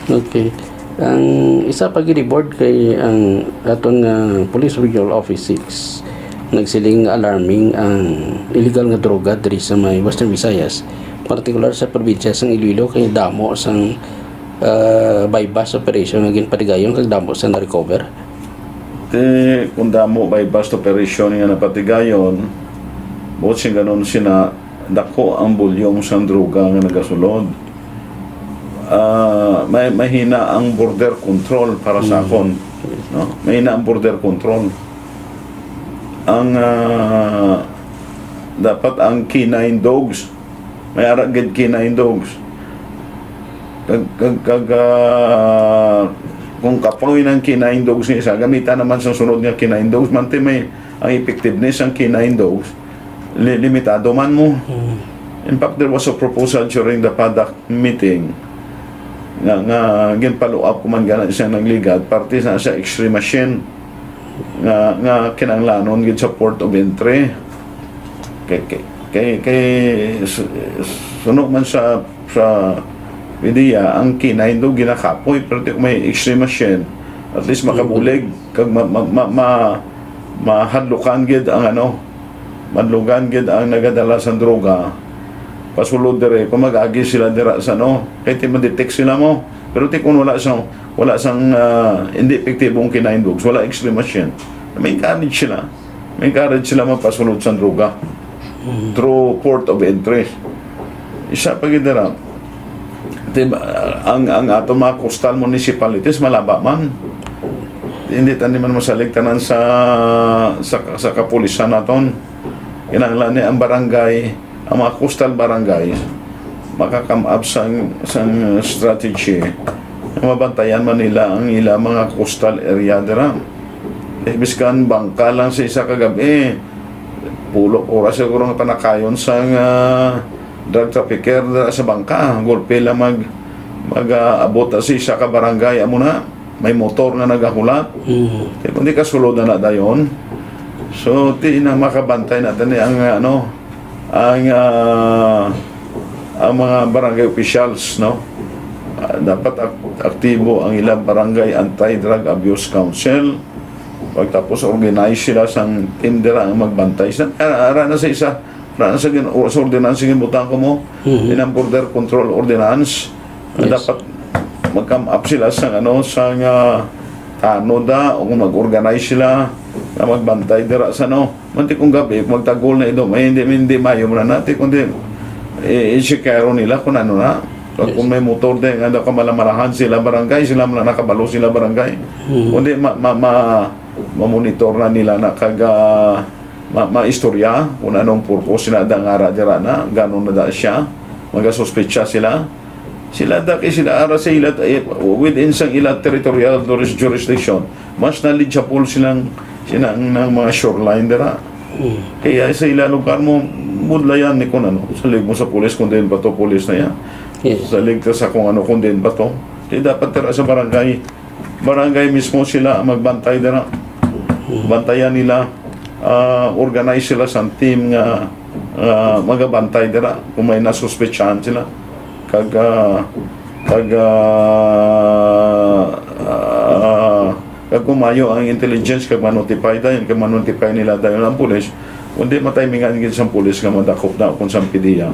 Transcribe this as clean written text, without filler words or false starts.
Okay. Ang isa pa gid board kay ang aton nga Police Regional Office 6 nagsiling alarming ang illegal nga droga diri sa may Western Visayas, partikular sa probinsya sang Iloilo kay damo sang bypass operation nga ginpatigayon kag damo sa na-recover. Kung damo bypass operation nga napatigayon, buot siya ganon sina dako ang volume sang droga nga nagasulod. Mahina ang border control para sa akon, no? Mahina ang border control. Ang dapat ang canine dogs, may aragid canine dogs kung kapoy ng canine dogs nga isa, gamitan naman sa sunod nga canine dogs, mante may ang effectiveness ng canine dogs limitado man mo. In fact, there was a proposal during the PADAC meeting nga ginpalo up ko man gana siya ng ligad parte sa X-ray machine nga kinanglanon gid sa port of entry kay sunog man sa ideya ang kinain do ginakapoy pero may X-ray machine at least makabulig kag mahadlukan gid ang madlugan gid ang nagadala sa droga pasulod dire kung mag-agi sila dira sa kahit ma-detect sila mo pero kung wala sang hindi epektibong kinain dogs, wala X-ray machine, may encourage sila mapasulod sa droga through port of entry. Isa pa gidara ang ato mga coastal municipalities malaba man, hindi tani man masalig tanan sa kapulisan naton. Kinahanglan ni ang barangay, ang mga coastal barangay makakam up sang strategy na mabantayan man nila ang ilang mga coastal area dira. Biskan bangka lang sa isa kagabi, pulok oras siguro nga panakayon sang drug trafficker dira sa bangka, golpe lang mag-abot sa isa ka barangay amo na may motor nga nagahulat. Kung di ka sulod na dayon, so ti na makabantay natin ang mga barangay officials, dapat aktibo ang ilang barangay anti-drug abuse council. Pagtapos organize sila sang team dira ang magbantay sa ordinance ng butang ko mo, inang border control ordinance. Yes. Dapat mag-come up sila sang tanoda o mag-organize sila na magbantay dira sa manti kung gabi magtagol na ito may hindi mayo na natin kundi isikero nila kung ano na kung may motor din nga kamalamarahan sila barangay sila na nakabalo sila barangay kundi ma-monitor na nila na ma-istorya kung anong purpose sila dangara dira na ganon na da siya magasuspetsya sila daki sila ara sa ilat within sang ilat territorial jurisdiction mas knowledgeable silang ng mga shoreline dira. Kaya sa ilang lugar mo mudlayan ni kung salig mo sa pulis kung din ba to pulis na yan. Yes. Salig ka sa kung kung din ba to. Di dapat tira sa barangay mismo sila magbantay dira. Bantayan nila, organize sila sa team nga magabantay dira kung may nasuspetsahan sila kag kumayo ang intelligence kag manotify nila dayon ang pulis kundi matimingan gid sa pulis nga madakop na kung sa PDEA.